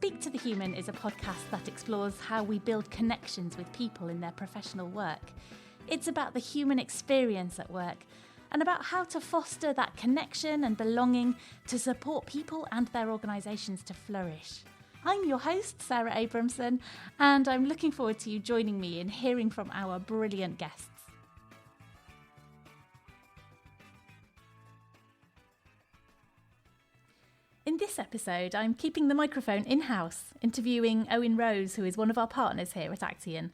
Speak to the Human is a podcast that explores how we build connections with people in their professional work. It's about the human experience at work and about how to foster that connection and belonging to support people and their organisations to flourish. I'm your host, Sarah Abramson, and I'm looking forward to you joining me in hearing from our brilliant guests. In this episode, I'm keeping the microphone in-house, interviewing Owen Rose, who is one of our partners here at Acteon.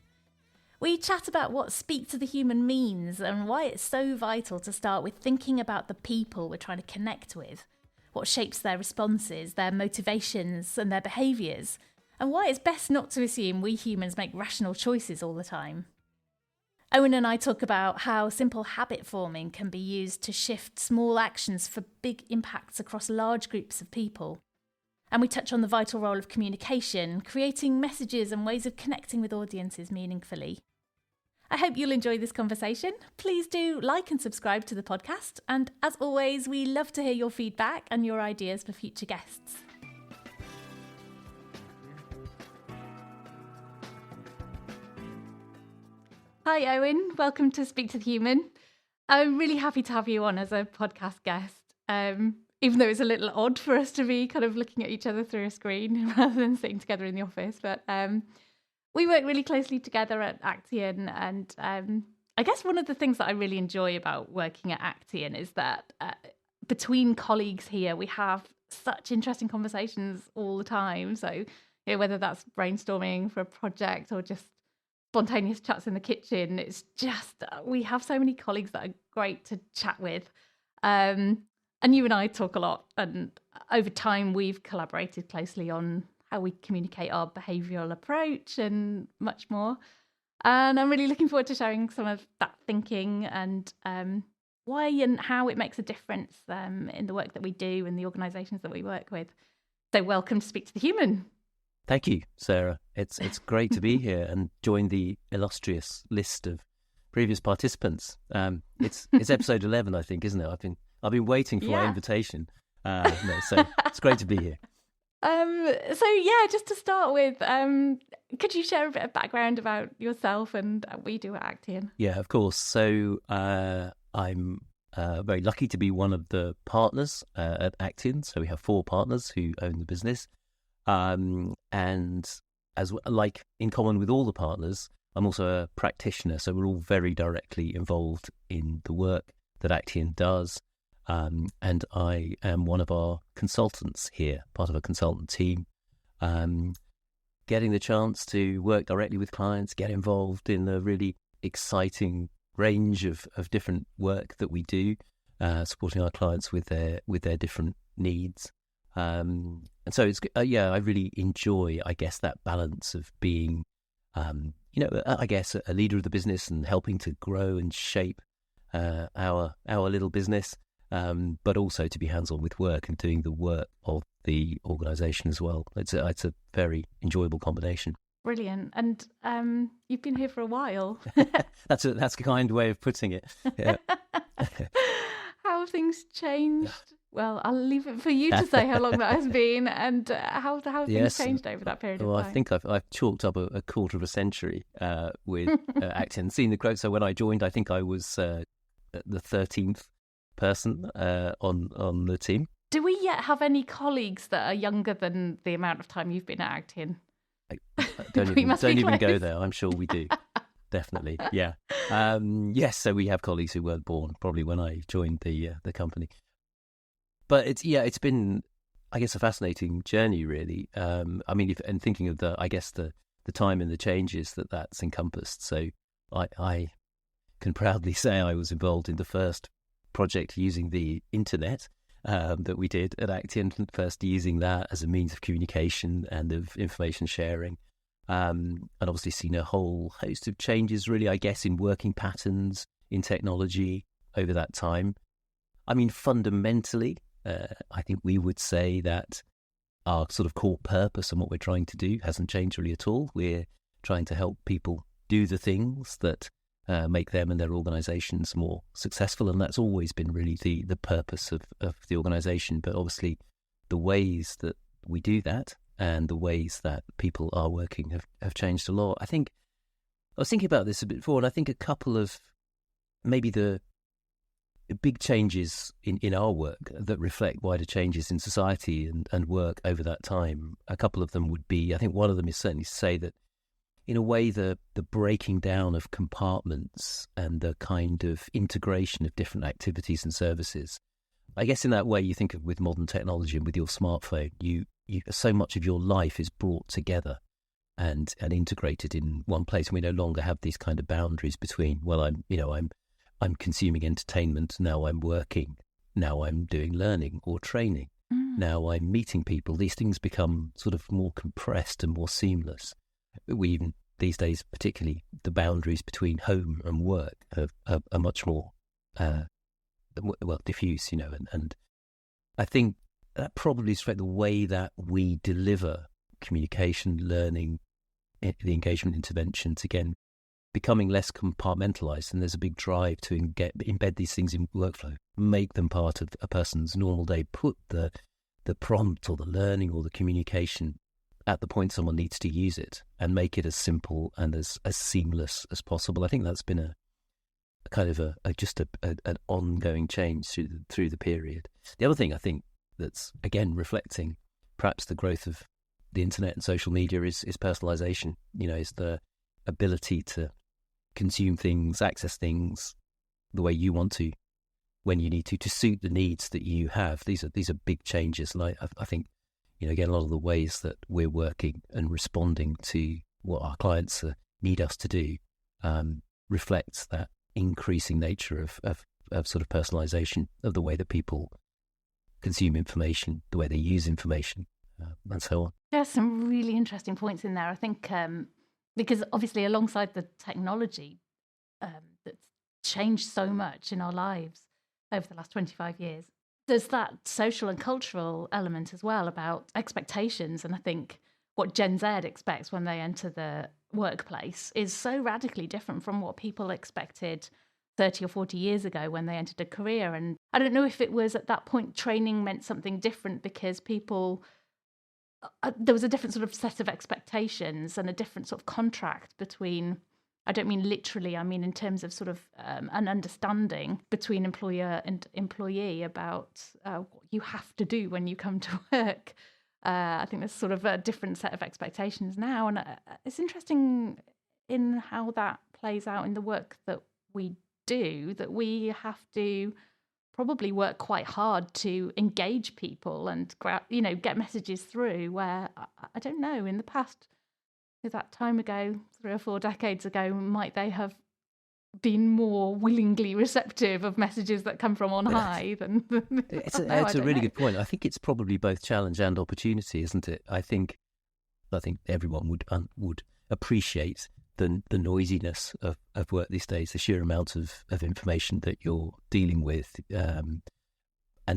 We chat about what Speak to the Human means and why it's so vital to start with thinking about the people we're trying to connect with, what shapes their responses, their motivations and their behaviours, and why it's best not to assume we humans make rational choices all the time. Owen and I talk about how simple habit forming can be used to shift small actions for big impacts across large groups of people. And we touch on the vital role of communication, creating messages and ways of connecting with audiences meaningfully. I hope you'll enjoy this conversation. Please do like and subscribe to the podcast. And as always, we love to hear your feedback and your ideas for future guests. Hi Owen, welcome to Speak to the Human. I'm really happy to have you on as a podcast guest, even though it's a little odd for us to be kind of looking at each other through a screen rather than sitting together in the office. But we work really closely together at Acteon, and I guess one of the things that I really enjoy about working at Acteon is that between colleagues here, we have such interesting conversations all the time. So whether that's brainstorming for a project or just spontaneous chats in the kitchen, it's just we have so many colleagues that are great to chat with, and you and I talk a lot, and over time we've collaborated closely on how we communicate our behavioural approach and much more, and I'm really looking forward to sharing some of that thinking and why and how it makes a difference in the work that we do and the organisations that we work with. So welcome to Speak to the Human. Thank you, Sarah. It's great to be here and join the illustrious list of previous participants. It's episode 11, I think, isn't it? I've been waiting for my invitation. So it's great to be here. Just to start with, could you share a bit of background about yourself and what you do at Acteon? Yeah, of course. So I'm very lucky to be one of the partners at Acteon. So we have 4 partners who own the business. And as like in common with all the partners, I'm also a practitioner, so we're all very directly involved in the work that Acteon does. And I am one of our consultants here, part of a consultant team, getting the chance to work directly with clients, get involved in the really exciting range of different work that we do, supporting our clients with their different needs. And so it's I really enjoy, I guess, that balance of being, I guess, a leader of the business and helping to grow and shape our little business, but also to be hands-on with work and doing the work of the organisation as well. It's a very enjoyable combination. Brilliant. And you've been here for a while. That's a kind way of putting it. Yeah. How have things changed? Well, I'll leave it for you to say how long that has been and how have things changed over that period of time. Well, I think I've chalked up a quarter of a century with Acteon. Seeing the growth. So when I joined, I think I was the 13th person on the team. Do we yet have any colleagues that are younger than the amount of time you've been at Acteon? Don't even go there. I'm sure we do. Definitely, yeah. Yes, so we have colleagues who weren't born probably when I joined the company. But it's been, I guess, a fascinating journey, really. And thinking of the time and the changes that's encompassed. So I can proudly say I was involved in the first project using the internet that we did at Acteon, first using that as a means of communication and of information sharing. And obviously seen a whole host of changes, really, I guess, in working patterns, in technology over that time. I mean, fundamentally, I think we would say that our sort of core purpose and what we're trying to do hasn't changed really at all. We're trying to help people do the things that make them and their organisations more successful, and that's always been really the purpose of the organisation. But obviously, the ways that we do that and the ways that people are working have changed a lot. I think I was thinking about this a bit before, and I think a couple of maybe the big changes in our work that reflect wider changes in society and work over that time, a couple of them would be, I think one of them is certainly to say that in a way the breaking down of compartments and the kind of integration of different activities and services. I guess in that way you think of with modern technology and with your smartphone, you so much of your life is brought together and integrated in one place. And we no longer have these kind of boundaries between, well, I'm consuming entertainment, now I'm working, now I'm doing learning or training, now I'm meeting people. These things become sort of more compressed and more seamless. We even, these days particularly, the boundaries between home and work are much more, diffuse, and I think that probably is the way that we deliver communication, learning, the engagement interventions, again, becoming less compartmentalized, and there's a big drive to embed these things in workflow, make them part of a person's normal day, put the prompt or the learning or the communication at the point someone needs to use it, and make it as simple and as seamless as possible. I think that's been a kind of an ongoing change through the period. The other thing I think that's again reflecting perhaps the growth of the internet and social media is personalization. Is the ability to consume things, access things the way you want to, when you need to suit the needs that you have. These are big changes, and I think again a lot of the ways that we're working and responding to what our clients need us to do reflects that increasing nature of sort of personalization of the way that people consume information, the way they use information, and so on. There's some really interesting points in there. I think because obviously alongside the technology that's changed so much in our lives over the last 25 years, there's that social and cultural element as well about expectations. And I think what Gen Z expects when they enter the workplace is so radically different from what people expected 30 or 40 years ago when they entered a career. And I don't know if it was at that point training meant something different because people... there was a different sort of set of expectations and a different sort of contract between, I don't mean literally, I mean in terms of sort of an understanding between employer and employee about what you have to do when you come to work. I think there's sort of a different set of expectations now. And it's interesting in how that plays out in the work that we do, that we have to probably work quite hard to engage people and get messages through, where I don't know, in the past, that time ago, 3 or 4 decades ago, might they have been more willingly receptive of messages that come from on high than it's a really good point. I think it's probably both challenge and opportunity, isn't it? I think everyone would appreciate the noisiness of work these days, the sheer amount of information that you're dealing with. And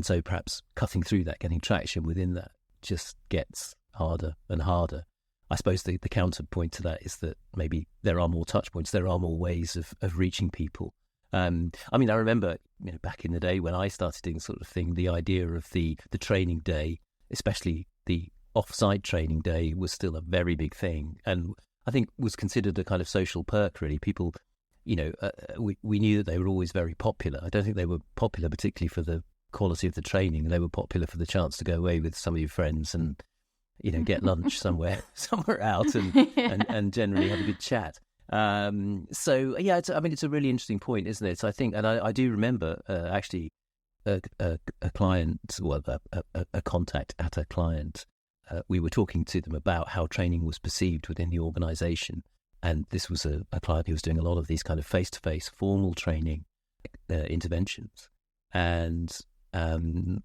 so perhaps cutting through that, getting traction within that just gets harder and harder. I suppose the counterpoint to that is that maybe there are more touch points, there are more ways of reaching people. I remember back in the day when I started doing sort of thing, the idea of the training day, especially the off-site training day, was still a very big thing, and I think was considered a kind of social perk, really. People, we knew that they were always very popular. I don't think they were popular particularly for the quality of the training. They were popular for the chance to go away with some of your friends and, get lunch somewhere out and generally have a good chat. So, yeah, it's a really interesting point, isn't it? So I think, and I do remember actually a client, well, a contact at a client, we were talking to them about how training was perceived within the organisation. And this was a client who was doing a lot of these kind of face-to-face formal training interventions. And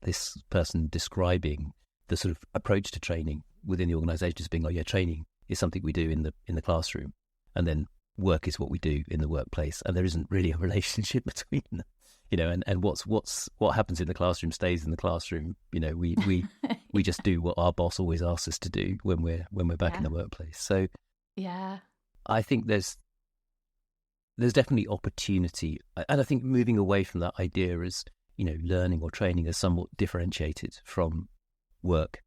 this person describing the sort of approach to training within the organisation as being, training is something we do in the classroom, and then work is what we do in the workplace. And there isn't really a relationship between them. And what happens in the classroom stays in the classroom. We just do what our boss always asks us to do when we're back in the workplace. So yeah, I think there's definitely opportunity, and I think moving away from that idea as learning or training as somewhat differentiated from work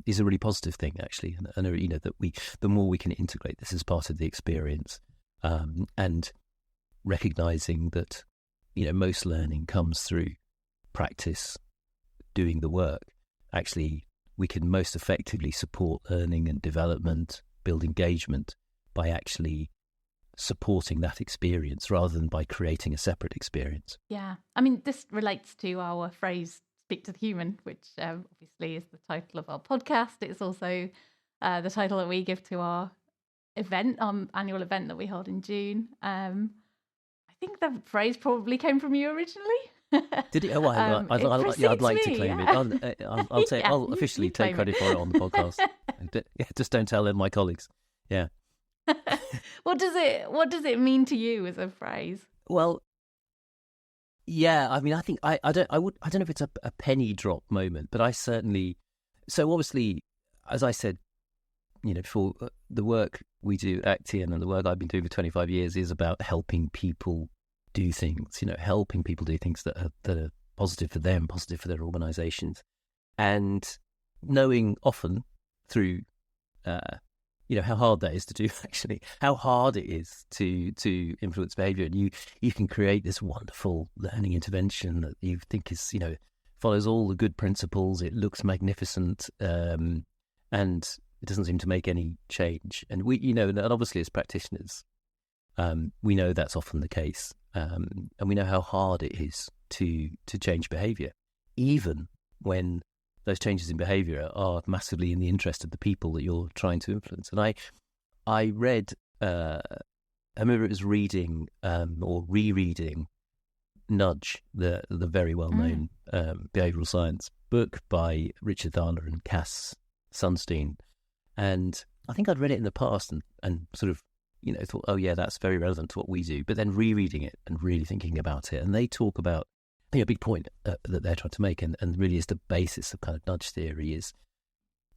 is a really positive thing, actually. And you know, that the more we can integrate this as part of the experience, and recognizing that, you know, most learning comes through practice, doing the work. Actually, we can most effectively support learning and development, build engagement by actually supporting that experience rather than by creating a separate experience. Yeah. I mean, this relates to our phrase, speak to the human, which obviously is the title of our podcast. It's also the title that we give to our event, our annual event that we hold in June. I think the phrase probably came from you originally. Did it? Oh, I'd like to claim it. I'll officially take credit for it on the podcast. Just don't tell my colleagues. Yeah. What does it mean to you as a phrase? Well, yeah. I mean, I think I don't know if it's a penny drop moment, but I certainly. So obviously, as I said, you know, for the work we do at Acteon and the work I've been doing for 25 years is about helping people do things. You know, helping people do things that are positive for them, positive for their organisations, and knowing often through. You know, how hard that is to do, actually, how hard it is to influence behaviour. And you can create this wonderful learning intervention that you think is, you know, follows all the good principles. It looks magnificent, and it doesn't seem to make any change. And we, you know, and obviously as practitioners, we know that's often the case. And we know how hard it is to change behaviour, even when those changes in behaviour are massively in the interest of the people that you're trying to influence. And I read, I remember it was reading or rereading Nudge, the very well-known behavioural science book by Richard Thaler and Cass Sunstein. And I think I'd read it in the past and sort of, you know, thought, oh yeah, that's very relevant to what we do. But then rereading it and really thinking about it, and they talk about, I think a big point that they're trying to make, and really is the basis of kind of nudge theory, is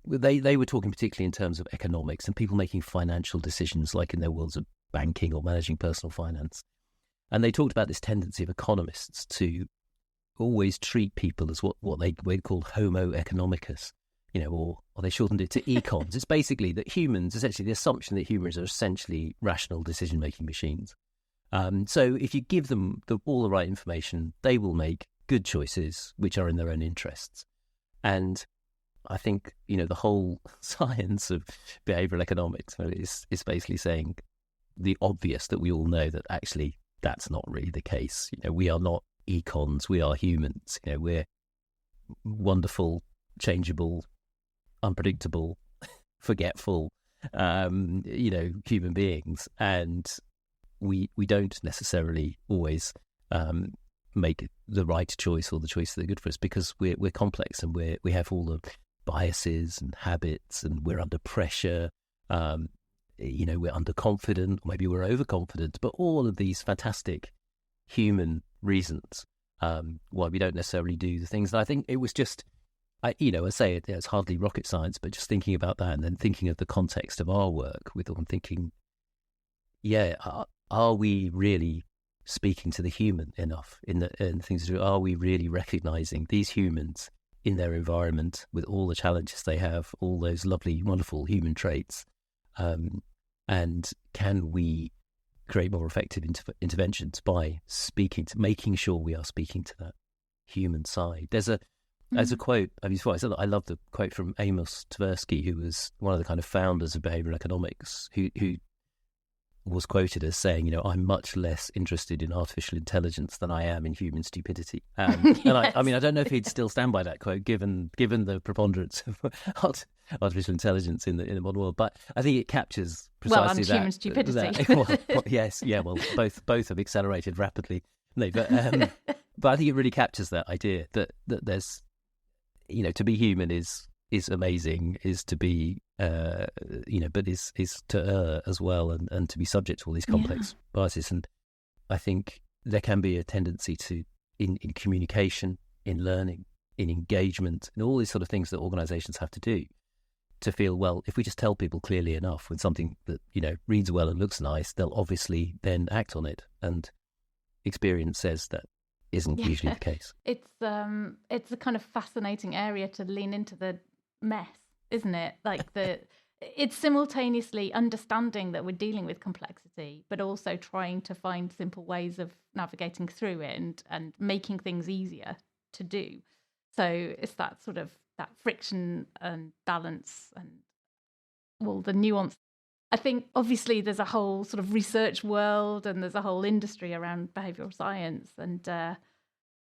they were talking particularly in terms of economics and people making financial decisions, like in their worlds of banking or managing personal finance. And they talked about this tendency of economists to always treat people as what they call homo economicus, you know, or they shortened it to econs. It's basically that humans, essentially the assumption that humans are essentially rational decision-making machines. So if you give them all the right information, they will make good choices which are in their own interests. And I think, you know, the whole science of behavioural economics is basically saying the obvious that we all know, that actually that's not really the case. You know, we are not econs, we are humans. You know, we're wonderful, changeable, unpredictable, forgetful, you know, human beings. And we don't necessarily always make the right choice or the choice that are good for us, because we're complex and we have all the biases and habits, and we're under pressure. You know, we're underconfident, or maybe we're overconfident, but all of these fantastic human reasons why we don't necessarily do the things. And I think it was just, you know, I say it's hardly rocket science, but just thinking about that and then thinking of the context of our work with them, thinking, yeah, are we really speaking to the human enough in the things to do? Are we really recognizing these humans in their environment with all the challenges they have, all those lovely, wonderful human traits? And can we create more effective interventions by making sure we are speaking to that human side? There's a quote, I love the quote from Amos Tversky, who was one of the kind of founders of behavioral economics, who was quoted as saying, you know, I'm much less interested in artificial intelligence than I am in human stupidity. Yes. And I mean, I don't know if he'd still stand by that quote, given the preponderance of artificial intelligence in the modern world. But I think it captures precisely that. Human stupidity. Yes, yeah. Well, both have accelerated rapidly. No, but I think it really captures that idea that there's, you know, to be human is amazing, is to be, you know, but is to err as well, and to be subject to all these complex biases. And I think there can be a tendency to, in communication, in learning, in engagement, and all these sort of things that organisations have to do, to feel, well, if we just tell people clearly enough with something that, you know, reads well and looks nice, they'll obviously then act on it. And experience says that isn't usually the case. It's a kind of fascinating area to lean into, the mess, isn't it? Like it's simultaneously understanding that we're dealing with complexity, but also trying to find simple ways of navigating through it and making things easier to do. So it's that sort of that friction and balance and all the nuance. I think obviously there's a whole sort of research world and there's a whole industry around behavioural science, and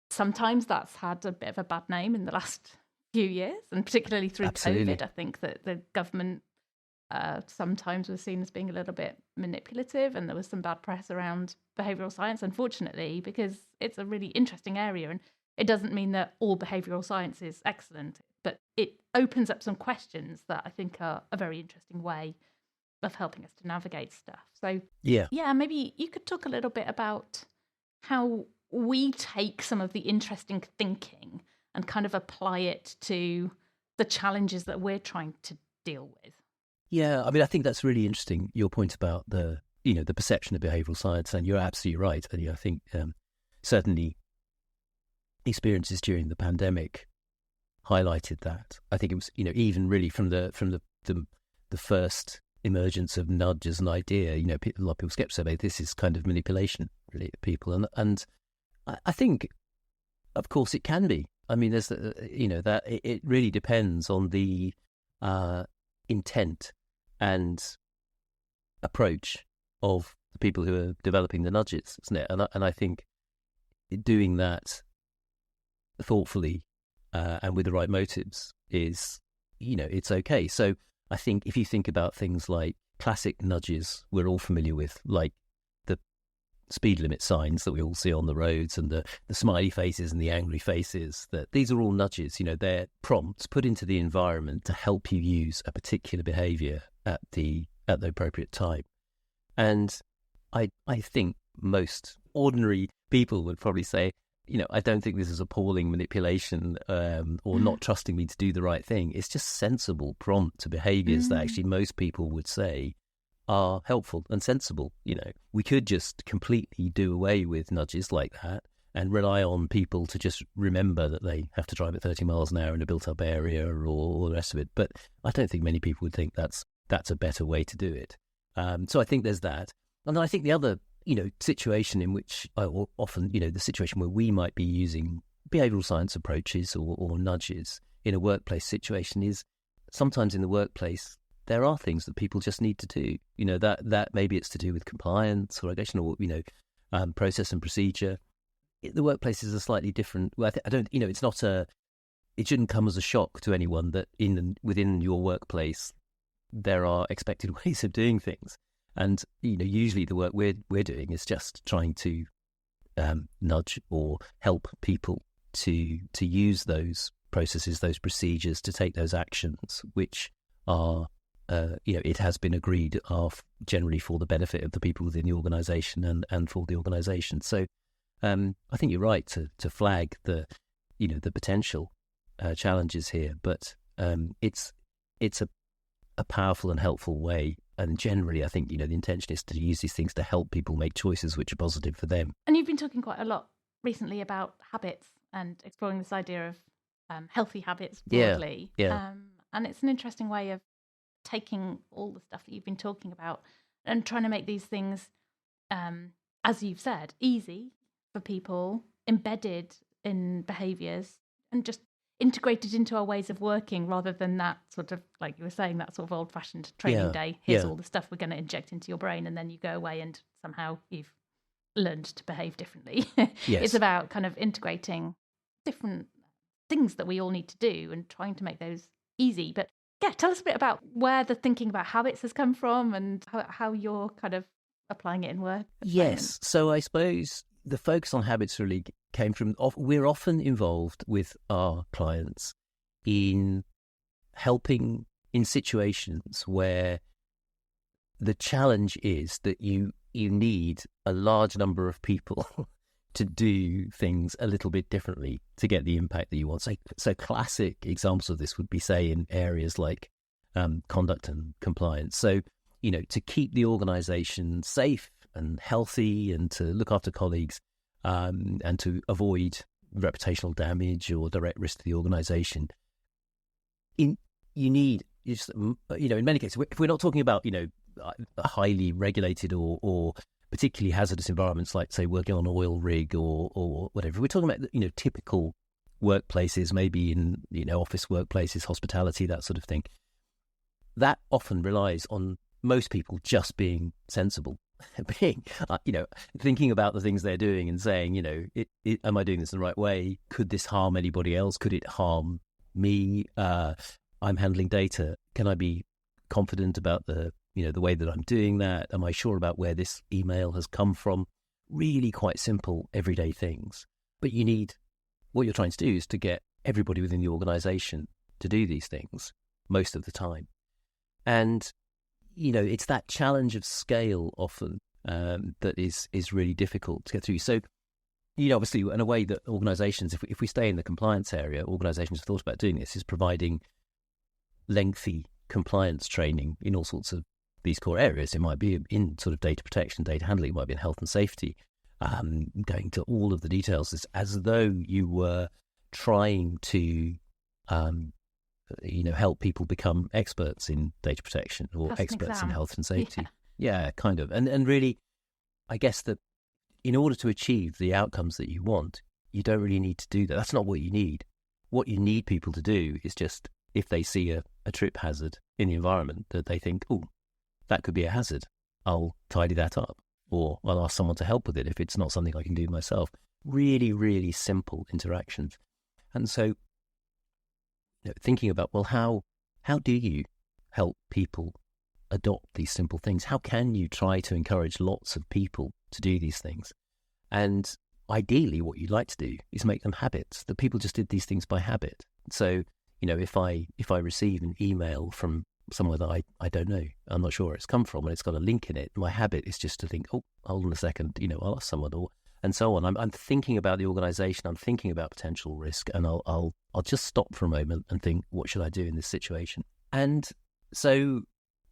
sometimes that's had a bit of a bad name in the last few years, and particularly through COVID. I think that the government sometimes was seen as being a little bit manipulative, and there was some bad press around behavioural science, unfortunately, because it's a really interesting area, and it doesn't mean that all behavioural science is excellent, but it opens up some questions that I think are a very interesting way of helping us to navigate stuff. So yeah, maybe you could talk a little bit about how we take some of the interesting thinking and kind of apply it to the challenges that we're trying to deal with. Yeah, I mean, I think that's really interesting, your point about the perception of behavioural science, and you're absolutely right. And I think certainly experiences during the pandemic highlighted that. I think it was, even really from the first emergence of nudge as an idea, a lot of people skeptical about this is kind of manipulation, really, of people, and I think, of course, it can be. I mean, there's that it really depends on the intent and approach of the people who are developing the nudges, isn't it? And I think doing that thoughtfully and with the right motives is, it's okay. So I think if you think about things like classic nudges we're all familiar with, like the speed limit signs that we all see on the roads and the smiley faces and the angry faces, that these are all nudges. They're prompts put into the environment to help you use a particular behaviour at the appropriate time. And I think most ordinary people would probably say, I don't think this is appalling manipulation or not trusting me to do the right thing. It's just sensible prompt to behaviours that actually most people would say are helpful and sensible. We could just completely do away with nudges like that and rely on people to just remember that they have to drive at 30 miles an hour in a built-up area or all the rest of it. But I don't think many people would think that's a better way to do it. So I think there's that. And I think the other situation in which often, the situation where we might be using behavioural science approaches or nudges in a workplace situation is sometimes in the workplace, there are things that people just need to do. That maybe it's to do with compliance or process and procedure. The workplace is a slightly different. Well, it shouldn't come as a shock to anyone that within your workplace there are expected ways of doing things. And usually the work we're doing is just trying to nudge or help people to use those processes, those procedures, to take those actions, which are it has been agreed are generally for the benefit of the people within the organisation and for the organisation. So I think you're right to flag the potential challenges here, but it's a powerful and helpful way. And generally, I think, the intention is to use these things to help people make choices which are positive for them. And you've been talking quite a lot recently about habits and exploring this idea of healthy habits broadly. Yeah. And it's an interesting way of taking all the stuff that you've been talking about and trying to make these things, as you've said, easy for people, embedded in behaviours, and just integrated into our ways of working, rather than that sort of, like you were saying, that sort of old-fashioned training day. Here's all the stuff we're going to inject into your brain, and then you go away and somehow you've learned to behave differently. Yes. It's about kind of integrating different things that we all need to do and trying to make those easy. But yeah, tell us a bit about where the thinking about habits has come from and how you're kind of applying it in work. Yes. So I suppose the focus on habits really came from, we're often involved with our clients in helping in situations where the challenge is that you need a large number of people to do things a little bit differently to get the impact that you want. So classic examples of this would be, say, in areas like conduct and compliance. So, to keep the organisation safe and healthy and to look after colleagues and to avoid reputational damage or direct risk to the organisation. you need, in many cases, if we're not talking about, highly regulated or particularly hazardous environments like, say, working on an oil rig or whatever, we're talking about, typical workplaces, maybe in, office workplaces, hospitality, that sort of thing. That often relies on most people just being sensible, being, thinking about the things they're doing and saying, am I doing this in the right way? Could this harm anybody else? Could it harm me? I'm handling data. Can I be confident about the way that I'm doing that? Am I sure about where this email has come from? Really quite simple, everyday things. But what you're trying to do is to get everybody within the organisation to do these things most of the time. And, it's that challenge of scale often that is really difficult to get through. So, obviously, in a way that organisations, if we stay in the compliance area, organisations have thought about doing this, is providing lengthy compliance training in all sorts of these core areas. It might be in sort of data protection, data handling, it might be in health and safety, going to all of the details as though you were trying to, help people become experts in data protection or experts in health and safety. Yeah, kind of. And really, I guess that in order to achieve the outcomes that you want, you don't really need to do that. That's not what you need. What you need people to do is just, if they see a trip hazard in the environment that they think, oh, that could be a hazard, I'll tidy that up, or I'll ask someone to help with it if it's not something I can do myself. Really, really simple interactions. And so, thinking about, well, how do you help people adopt these simple things? How can you try to encourage lots of people to do these things? And ideally, what you'd like to do is make them habits, that people just did these things by habit. So, if I receive an email from somewhere that I don't know, I'm not sure where it's come from, and it's got a link in it, my habit is just to think, oh, hold on a second, I'll ask someone, and so on. I'm thinking about the organisation, I'm thinking about potential risk, and I'll just stop for a moment and think, what should I do in this situation? And so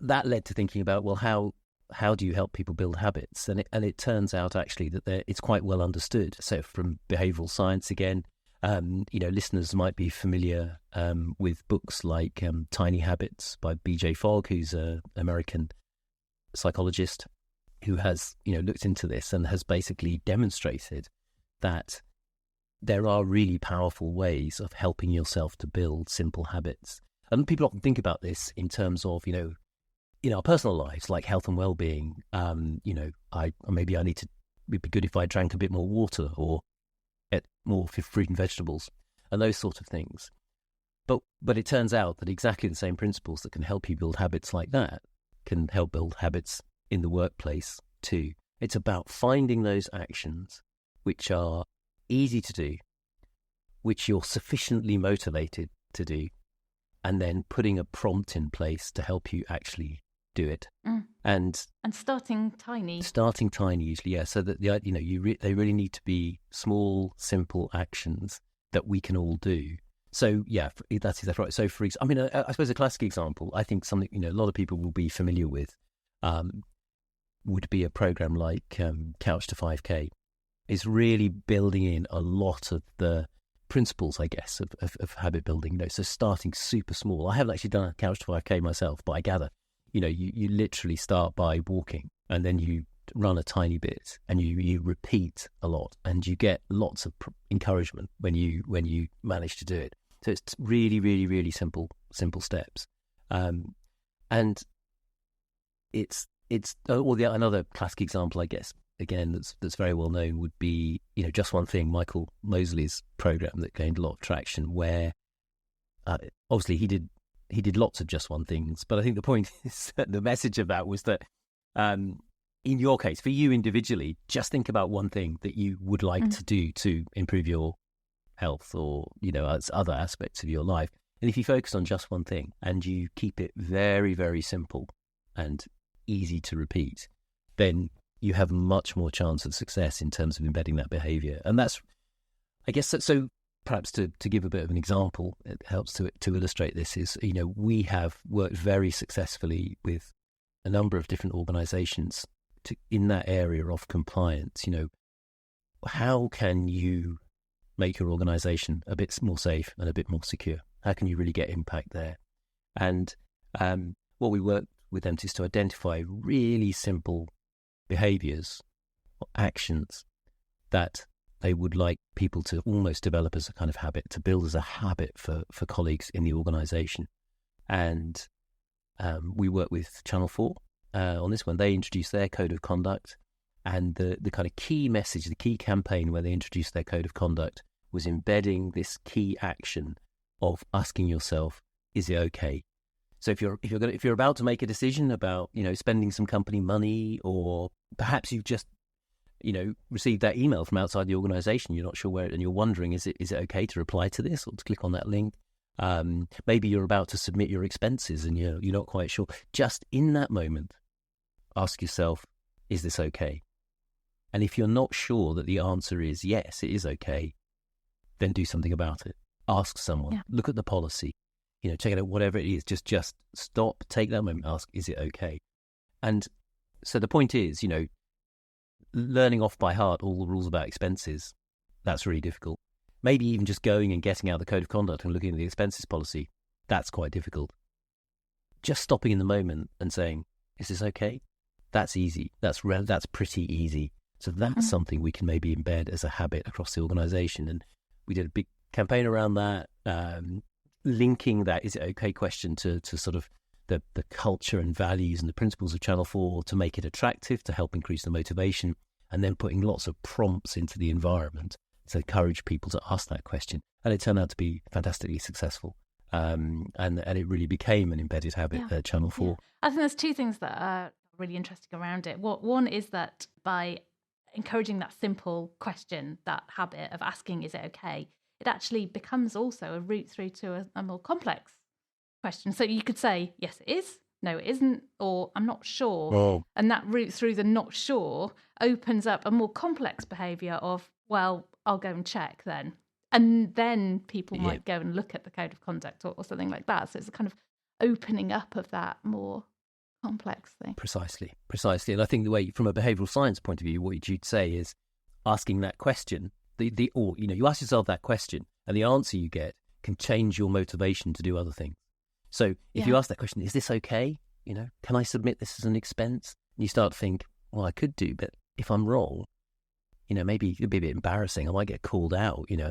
that led to thinking about, well, how do you help people build habits? And it turns out actually that it's quite well understood. So from behavioural science again, listeners might be familiar with books like Tiny Habits by B.J. Fogg, who's an American psychologist who has, looked into this and has basically demonstrated that there are really powerful ways of helping yourself to build simple habits. And people often think about this in terms of, in our personal lives, like health and well-being. Maybe I need to, it'd be good if I drank a bit more water or ate more fruit and vegetables and those sort of things. But it turns out that exactly the same principles that can help you build habits like that can help build habits in the workplace too. It's about finding those actions which are easy to do, which you're sufficiently motivated to do, and then putting a prompt in place to help you actually do it. And starting tiny usually, yeah, so that they really need to be small, simple actions that we can all do. So yeah, that's exactly right. So for example, I suppose a classic example, I think something a lot of people will be familiar with would be a program like Couch to 5K. Is really building in a lot of the principles, I guess, of habit building. So starting super small. I haven't actually done a Couch to 5K myself, but I gather, you literally start by walking and then you run a tiny bit and you repeat a lot and you get lots of encouragement when you manage to do it. So it's really, really, really simple steps. And it's another classic example, I guess, again, that's very well known would be, Just One Thing, Michael Mosley's program that gained a lot of traction, where obviously he did lots of just one things. But I think the point is that the message of that was that in your case, for you individually, just think about one thing that you would like to do to improve your health or, other aspects of your life. And if you focus on just one thing and you keep it very, very simple and easy to repeat, then you have much more chance of success in terms of embedding that behaviour. And that's, I guess, so perhaps to give a bit of an example, it helps to illustrate this is, we have worked very successfully with a number of different organisations in that area of compliance. How can you make your organisation a bit more safe and a bit more secure? How can you really get impact there? And what we work with them is to identify really simple behaviours or actions that they would like people to almost develop as a kind of habit, to build as a habit for colleagues in the organisation. And we work with Channel 4 on this one. They introduced their code of conduct, and the kind of key message, the key campaign where they introduced their code of conduct was embedding this key action of asking yourself, is it okay? So if you're about to make a decision about, spending some company money, or perhaps you've just, received that email from outside the organisation, you're not sure where, and you're wondering, is it okay to reply to this or to click on that link? Maybe you're about to submit your expenses and you're not quite sure. Just in that moment, ask yourself, is this okay? And if you're not sure that the answer is yes, it is okay, then do something about it. Ask someone, look at the policy, check it out, whatever it is, just stop, take that moment, ask, is it okay? And so the point is, learning off by heart all the rules about expenses, that's really difficult. Maybe even just going and getting out the code of conduct and looking at the expenses policy, that's quite difficult. Just stopping in the moment and saying, is this okay? That's easy. That's pretty easy. So that's something we can maybe embed as a habit across the organisation. And we did a big campaign around that, linking that is it okay question to sort of the culture and values and the principles of Channel 4 to make it attractive, to help increase the motivation, and then putting lots of prompts into the environment to encourage people to ask that question. And it turned out to be fantastically successful. And it really became an embedded habit at Channel 4. Yeah. I think there's two things that are really interesting around it. One is that by encouraging that simple question, that habit of asking, is it okay, it actually becomes also a route through to a more complex question. So you could say, yes, it is, no, it isn't, or I'm not sure. Oh. And that route through the not sure opens up a more complex behaviour of, well, I'll go and check then. And then people might go and look at the code of conduct or something like that. So it's a kind of opening up of that more complex thing. Precisely. And I think the way, from a behavioural science point of view, what you'd say is asking that question, you ask yourself that question, and the answer you get can change your motivation to do other things. So if you ask that question, is this okay? Can I submit this as an expense? And you start to think, well, I could do, but if I'm wrong, maybe it'd be a bit embarrassing. I might get called out, and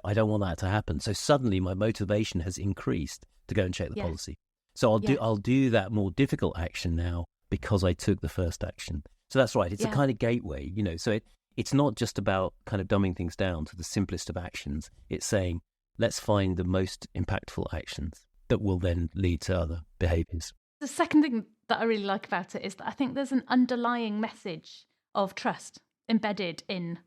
I don't want that to happen. So suddenly my motivation has increased to go and check the policy. So I'll do that more difficult action now because I took the first action. So that's right. It's a kind of gateway, so it's not just about kind of dumbing things down to the simplest of actions. It's saying, let's find the most impactful actions that will then lead to other behaviours. The second thing that I really like about it is that I think there's an underlying message of trust embedded in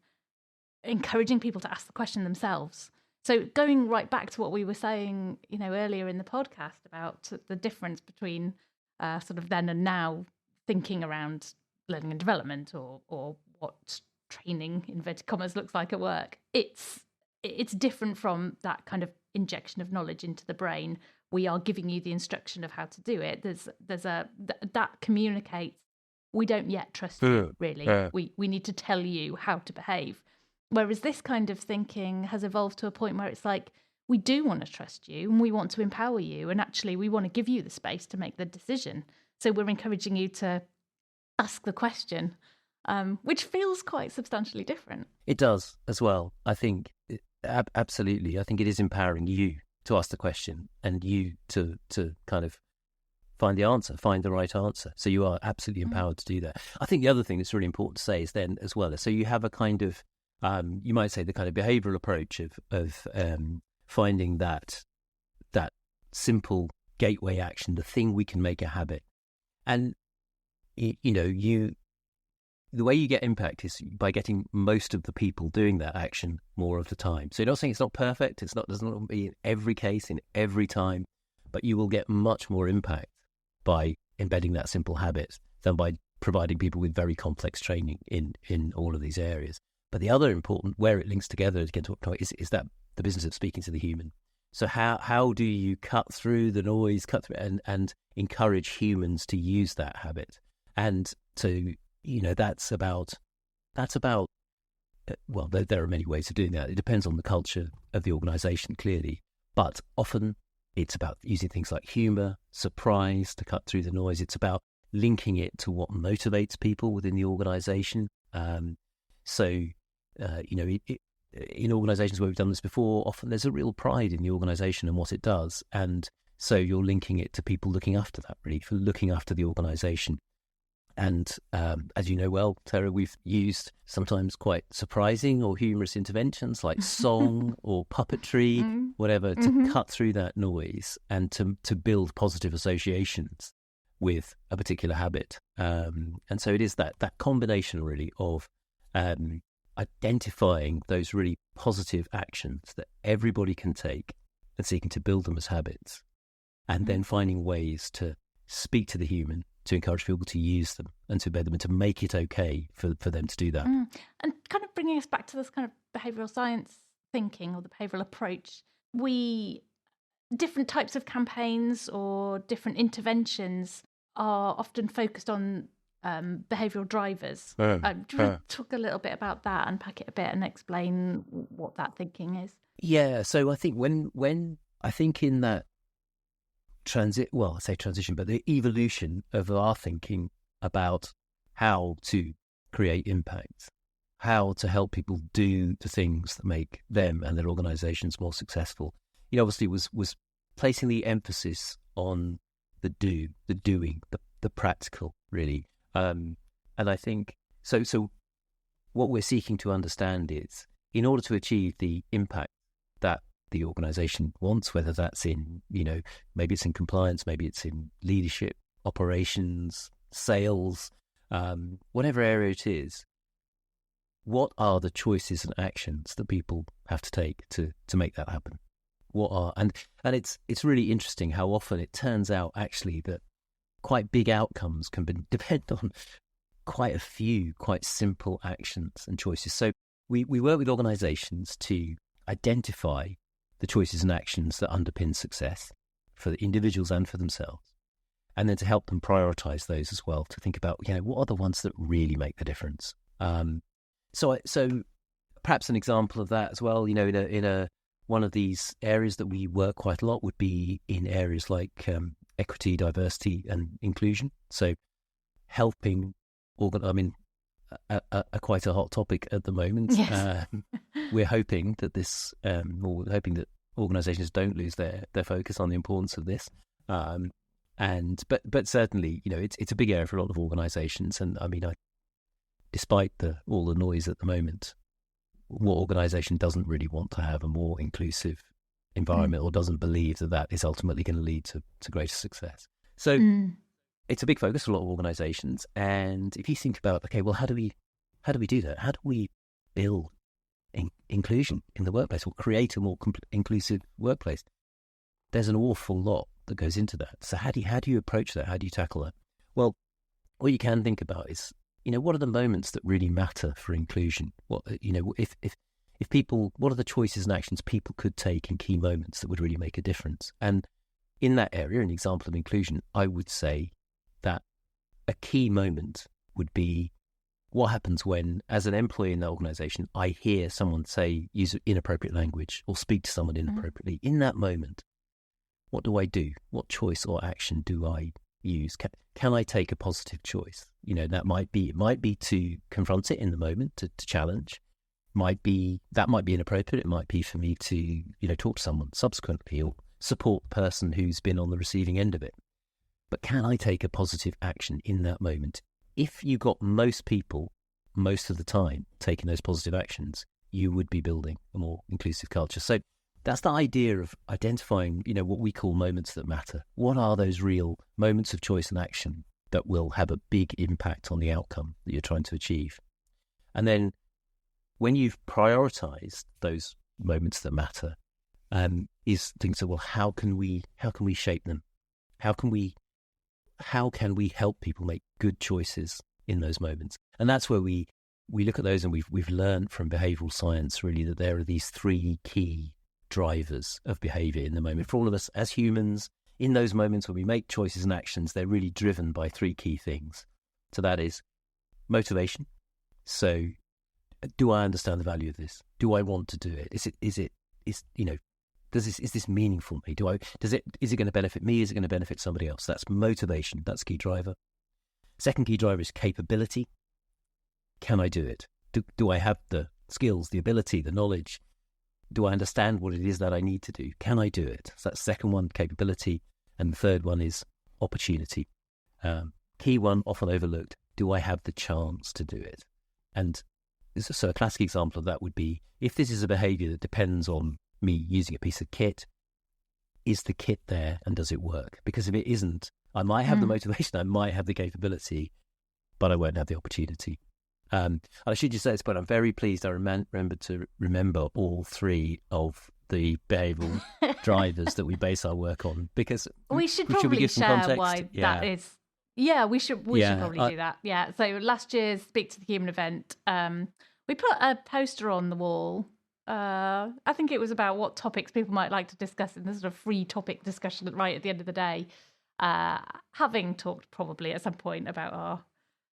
encouraging people to ask the question themselves. So going right back to what we were saying, earlier in the podcast about the difference between sort of then and now thinking around learning and development or what training, inverted commas, looks like at work. It's different from that kind of injection of knowledge into the brain. We are giving you the instruction of how to do it. That communicates, we don't yet trust you, really. We need to tell you how to behave. Whereas this kind of thinking has evolved to a point where it's like, we do want to trust you and we want to empower you. And actually, we want to give you the space to make the decision. So we're encouraging you to ask the question, which feels quite substantially different. It does as well. I think, absolutely. I think it is empowering you to ask the question and you to kind of find the right answer. So you are absolutely empowered to do that. I think the other thing that's really important to say is then as well, so you have a kind of, you might say the kind of behavioural approach of finding that simple gateway action, the thing we can make a habit. And, the way you get impact is by getting most of the people doing that action more of the time. So you're not saying it's not perfect. It doesn't be in every case, in every time, but you will get much more impact by embedding that simple habit than by providing people with very complex training in all of these areas. But the other important, where it links together again to what is that the business of speaking to the human. So how do you cut through the noise, and encourage humans to use that habit? And to that's about well, there are many ways of doing that. It depends on the culture of the organisation, clearly, but often It's about using things like humour, surprise to cut through the noise. It's about linking it to what motivates people within the organisation. In organisations where we've done this before, often there's a real pride in the organisation and what it does. And so you're linking it to people looking after that, really, for looking after the organisation. And as you know well, Tara, we've used sometimes quite surprising or humorous interventions like song or puppetry, whatever, to cut through that noise and to build positive associations with a particular habit. And so it is that combination, really, of identifying those really positive actions that everybody can take and seeking to build them as habits, and then finding ways to speak to the human, to encourage people to use them and to embed them and to make it okay for them to do that. And kind of bringing us back to this kind of behavioural science thinking or the behavioural approach, different types of campaigns or different interventions are often focused on behavioural drivers. Do you want to talk a little bit about that, unpack it a bit and explain what that thinking is? Yeah, so I think when I think in that transition, but the evolution of our thinking about how to create impact, how to help people do the things that make them and their organisations more successful, obviously was placing the emphasis on the doing, the practical, really. And I think so what we're seeking to understand is, in order to achieve the impact that the organisation wants, whether that's in, maybe it's in compliance, maybe it's in leadership, operations, sales, whatever area it is, what are the choices and actions that people have to take to make that happen? And it's really interesting how often it turns out actually that quite big outcomes can depend on quite a few quite simple actions and choices. So we work with organisations to identify the choices and actions that underpin success for the individuals and for themselves, and then to help them prioritise those as well, to think about, what are the ones that really make the difference. So perhaps an example of that as well, in one of these areas that we work quite a lot would be in areas like equity, diversity and inclusion. So helping quite a hot topic at the moment. Yes. We're hoping that that organisations don't lose their focus on the importance of this. But certainly, it's a big area for a lot of organisations. And despite all the noise at the moment, what organisation doesn't really want to have a more inclusive environment or doesn't believe that is ultimately going to lead to greater success? So it's a big focus for a lot of organisations. And if you think about, okay, well, how do we do that? How do we build inclusion in the workplace or create a more inclusive workplace? There's an awful lot that goes into that. So how do you approach that? How do you tackle that? Well, what you can think about is, what are the moments that really matter for inclusion? What, if people, what are the choices and actions people could take in key moments that would really make a difference? And in that area, an example of inclusion, I would say that a key moment would be what happens when, as an employee in that organisation, I hear someone use inappropriate language or speak to someone inappropriately. In that moment, what do I do? What choice or action do I use? Can I take a positive choice? It might be to confront it in the moment, to challenge. That might be inappropriate. It might be for me to, talk to someone subsequently or support the person who's been on the receiving end of it. But can I take a positive action in that moment? If you got most people, most of the time, taking those positive actions, you would be building a more inclusive culture. So that's the idea of identifying, what we call moments that matter. What are those real moments of choice and action that will have a big impact on the outcome that you're trying to achieve? And then when you've prioritized those moments that matter, is things that, well, how can we shape them? How can we help people make good choices in those moments? And that's where we look at those, and we've learned from behavioural science really that there are these three key drivers of behaviour in the moment. For all of us as humans, in those moments when we make choices and actions, they're really driven by three key things. So that is motivation. So do I understand the value of this? Do I want to do it? Is this meaningful to me? Is it going to benefit me? Is it going to benefit somebody else? That's motivation. That's key driver. Second key driver is capability. Can I do it? Do I have the skills, the ability, the knowledge? Do I understand what it is that I need to do? Can I do it? So that's the second one, capability. And the third one is opportunity. Key one, often overlooked. Do I have the chance to do it? And so a classic example of that would be, if this is a behaviour that depends on me using a piece of kit, is the kit there and does it work? Because if it isn't, I might have the motivation, I might have the capability, but I won't have the opportunity. I should just say this, but I'm very pleased I remember all three of the behavioural drivers that we base our work on, because we should probably share why that is. Yeah, we should probably do that. Yeah. So last year's Speak to the Human event, we put a poster on the wall. I think it was about what topics people might like to discuss in this sort of free topic discussion right at the end of the day. Having talked probably at some point about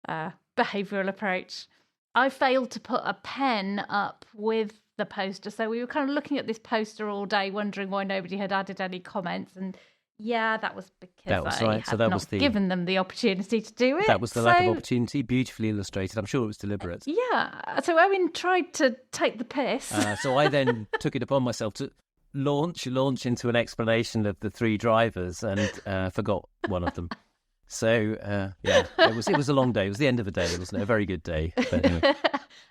our behavioural approach, I failed to put a pen up with the poster. So we were kind of looking at this poster all day, wondering why nobody had added any comments. And yeah, that was because I had not given them the opportunity to do it. That was the lack of opportunity, beautifully illustrated. I'm sure it was deliberate. Yeah. So Owen tried to take the piss. So I then took it upon myself to launch into an explanation of the three drivers and forgot one of them. So it was a long day. It was the end of the day. It wasn't a very good day. But anyway.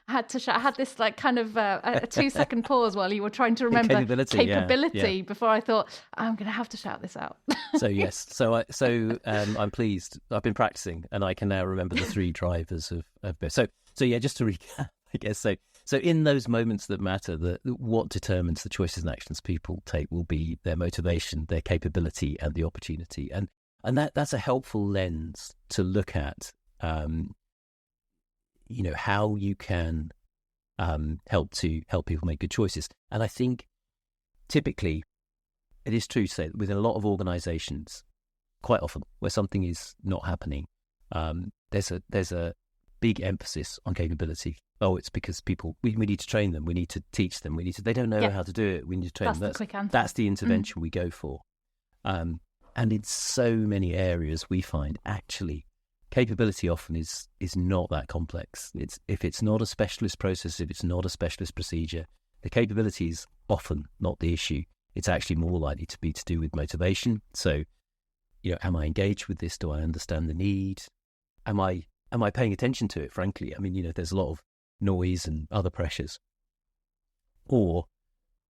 I had this like kind of a 2-second pause while you were trying to remember capability before I thought, I'm going to have to shout this out. So yes, I'm pleased. I've been practicing and I can now remember the three drivers of both. So yeah, just to recap, I guess. So in those moments that matter, what determines the choices and actions people take will be their motivation, their capability, and the opportunity. And that's a helpful lens to look at. How you can help people make good choices. And I think typically it is true to say that within a lot of organisations, quite often where something is not happening, there's a big emphasis on capability. Oh, it's because people we need to train them, we need to teach them, they don't know how to do it, we need to train them. That's the quick answer. That's the intervention we go for. And in so many areas we find actually capability often is not that complex. If it's not a specialist process, if it's not a specialist procedure, the capability is often not the issue. It's actually more likely to be to do with motivation. So, am I engaged with this? Do I understand the need? Am I paying attention to it, frankly? I mean, there's a lot of noise and other pressures. Or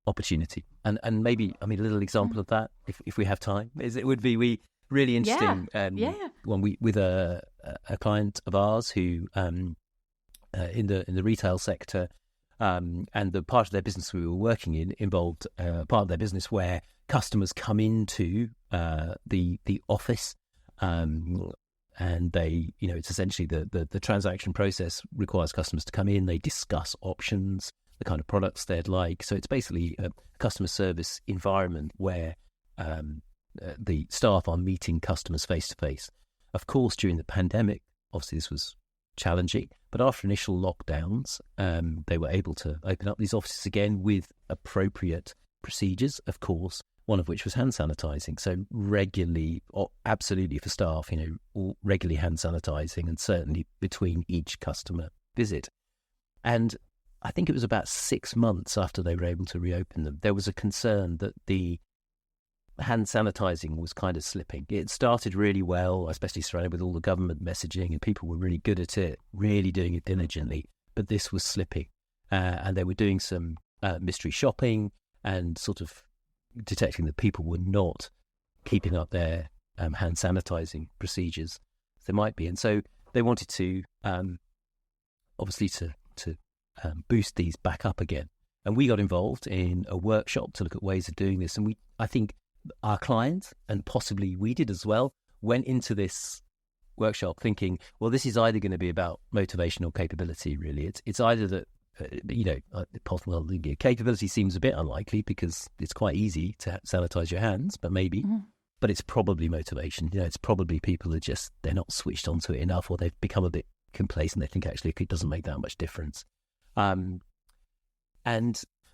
opportunity. And maybe, a little example of that, if we have time, it would be really interesting when we with a client of ours who in the retail sector, and the part of their business we were working in involved part of their business where customers come into the office, and they, it's essentially the transaction process requires customers to come in, they discuss options, the kind of products they'd like. So it's basically a customer service environment where the staff are meeting customers face to face. Of course, during the pandemic, obviously this was challenging, but after initial lockdowns, they were able to open up these offices again with appropriate procedures, of course, one of which was hand sanitizing. So regularly, or absolutely for staff, regularly hand sanitizing, and certainly between each customer visit. And I think it was about 6 months after they were able to reopen them, there was a concern that the hand sanitizing was kind of slipping. It started really well, especially surrounded with all the government messaging, and people were really good at it, really doing it diligently. But this was slipping, and they were doing some mystery shopping and sort of detecting that people were not keeping up their hand sanitizing procedures as they might be. And so they wanted to obviously to boost these back up again. And we got involved in a workshop to look at ways of doing this. And I think our client, and possibly we did as well, went into this workshop thinking, well, this is either going to be about motivation or capability, really. It's either that, capability seems a bit unlikely because it's quite easy to sanitize your hands, but maybe. But it's probably motivation. It's probably people are just, they're not switched onto it enough, or they've become a bit complacent. They think actually it doesn't make that much difference. And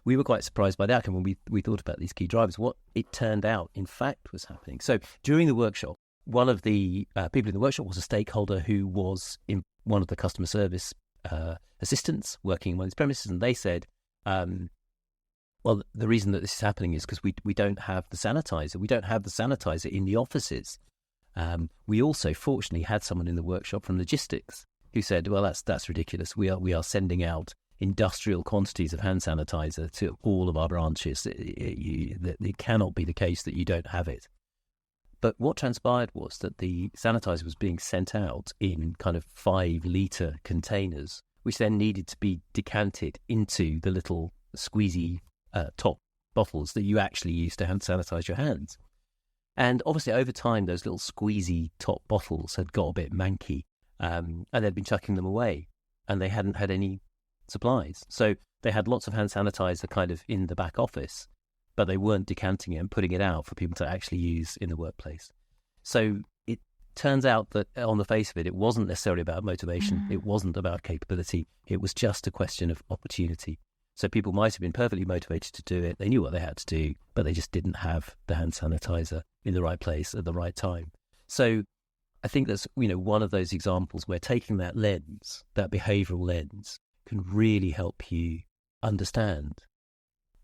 we were quite surprised by the outcome when we thought about these key drivers. What it turned out, in fact, was happening. So during the workshop, one of the people in the workshop was a stakeholder who was in one of the customer service assistants working in one of these premises, and they said, well, the reason that this is happening is because we don't have the sanitizer. We don't have the sanitizer in the offices. We also, fortunately, had someone in the workshop from logistics who said, well, that's ridiculous. We are sending out industrial quantities of hand sanitizer to all of our branches. It cannot be the case that you don't have it. But what transpired was that the sanitizer was being sent out in kind of 5-litre containers, which then needed to be decanted into the little squeezy top bottles that you actually use to hand sanitize your hands. And obviously over time, those little squeezy top bottles had got a bit manky, and they'd been chucking them away, and they hadn't had any supplies. So they had lots of hand sanitizer kind of in the back office, but they weren't decanting it and putting it out for people to actually use in the workplace. So it turns out that on the face of it, it wasn't necessarily about motivation. It wasn't about capability. It was just a question of opportunity. So people might have been perfectly motivated to do it. They knew what they had to do, but they just didn't have the hand sanitizer in the right place at the right time. So I think that's, one of those examples where taking that lens, that behavioural lens, can really help you understand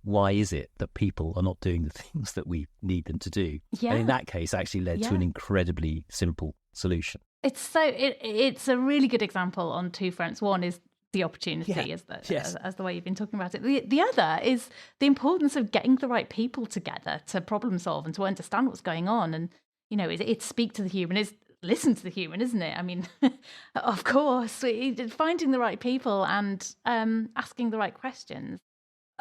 why is it that people are not doing the things that we need them to do. Yeah. And in that case, actually led to an incredibly simple solution. It's a really good example on two fronts. One is the opportunity, as the way you've been talking about it. The other is the importance of getting the right people together to problem solve and to understand what's going on. And, it's speak to the human, it's listen to the human, isn't it? I mean, of course, finding the right people and asking the right questions.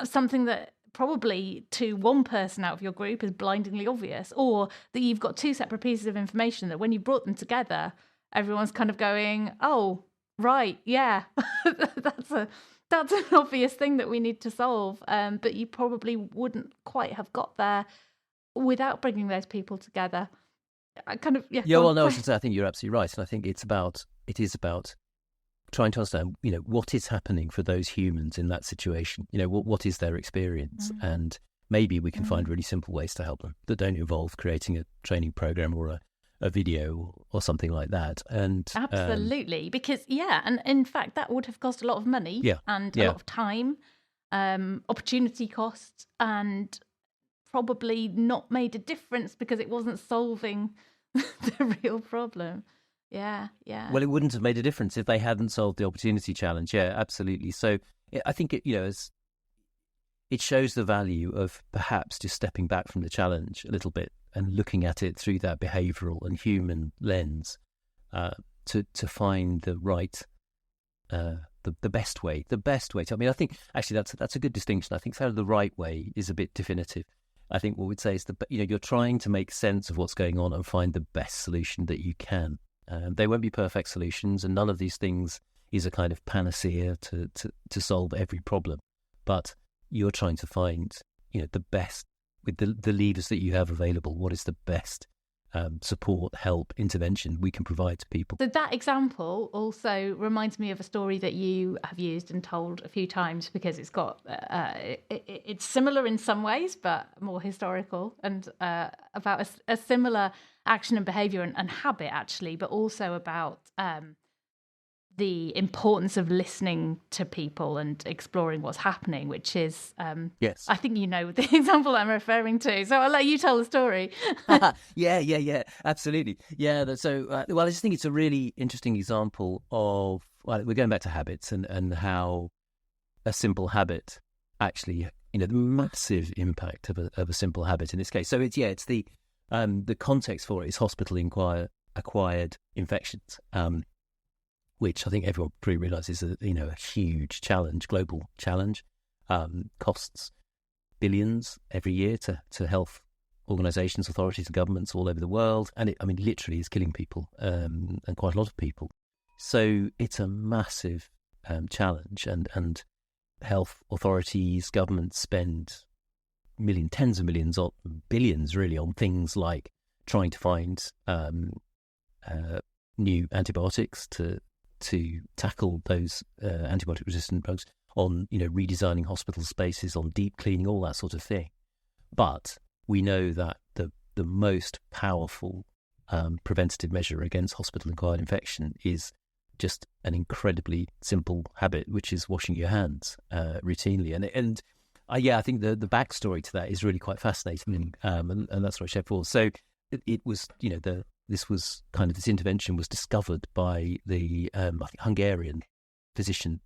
Something that probably to one person out of your group is blindingly obvious, or that you've got two separate pieces of information that when you brought them together, everyone's kind of going, oh, right, yeah, that's an obvious thing that we need to solve. But you probably wouldn't quite have got there without bringing those people together. I kind of, I think you're absolutely right. And I think it is about trying to understand, what is happening for those humans in that situation. What is their experience? And maybe we can find really simple ways to help them that don't involve creating a training program or a video or something like that. And absolutely, because and in fact that would have cost a lot of money and a lot of time, opportunity costs, and probably not made a difference because it wasn't solving the real problem. Well, it wouldn't have made a difference if they hadn't solved the opportunity challenge. Yeah, absolutely. So I think it shows the value of perhaps just stepping back from the challenge a little bit and looking at it through that behavioural and human lens to find the right, the best way. The best way to. I mean, I think actually that's a good distinction. I think the right way is a bit definitive. I think what we'd say is you're trying to make sense of what's going on and find the best solution that you can. They won't be perfect solutions, and none of these things is a kind of panacea to solve every problem. But you're trying to find, the best with the levers that you have available. What is the best support, help, intervention we can provide to people? So that example also reminds me of a story that you have used and told a few times, because it's got it's similar in some ways, but more historical, and about a similar action and behaviour and habit, actually, but also about the importance of listening to people and exploring what's happening, which is, I think the example I'm referring to. So I'll let you tell the story. Yeah, absolutely. Yeah, so, I just think it's a really interesting example of, we're going back to habits and how a simple habit actually, the massive impact of a simple habit in this case. So it's the context for it is hospital-acquired infections, which I think everyone pretty realises is a huge challenge, global challenge, costs billions every year to health organisations, authorities and governments all over the world. And it literally is killing people, and quite a lot of people. So it's a massive challenge, and health authorities, governments spend tens of millions, or billions really, on things like trying to find new antibiotics to tackle those antibiotic-resistant bugs, on, redesigning hospital spaces, on deep cleaning, all that sort of thing. But we know that the most powerful preventative measure against hospital-acquired infection is just an incredibly simple habit, which is washing your hands routinely. And I think the backstory to that is really quite fascinating, and that's what I shared before. So it was, this intervention was discovered by the I think Hungarian physician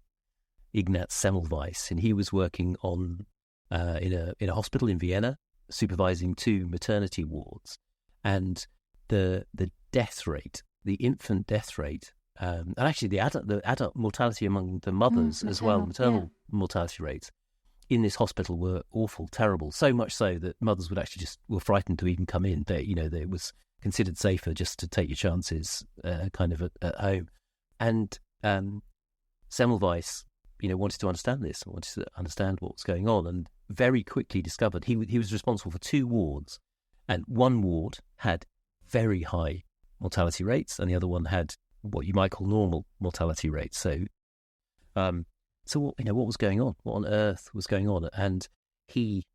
Ignaz Semmelweis, and he was working on in a hospital in Vienna, supervising 2 maternity wards, and the death rate, the infant death rate, and actually the adult mortality among the mothers as well, maternal mortality rates in this hospital were awful, terrible. So much so that mothers would actually were frightened to even come in. It was considered safer just to take your chances, kind of at home. And Semmelweis, wanted to understand this, wanted to understand what was going on, and very quickly discovered he was responsible for 2 wards, and one ward had very high mortality rates, and the other one had what you might call normal mortality rates. So what was going on? What on earth was going on? And he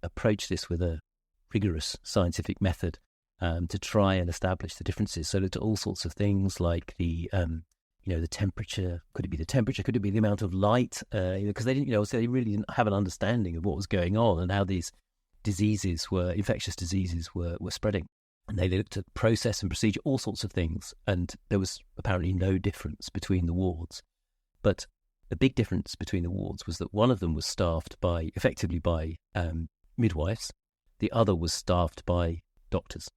approached this with a rigorous scientific method to try and establish the differences. So looked at all sorts of things like the temperature. Could it be the temperature? Could it be the amount of light? Because they didn't, so they really didn't have an understanding of what was going on and how these infectious diseases were spreading. And they looked at process and procedure, all sorts of things. And there was apparently no difference between the wards. But the big difference between the wards was that one of them was staffed effectively by midwives. The other was staffed by doctors.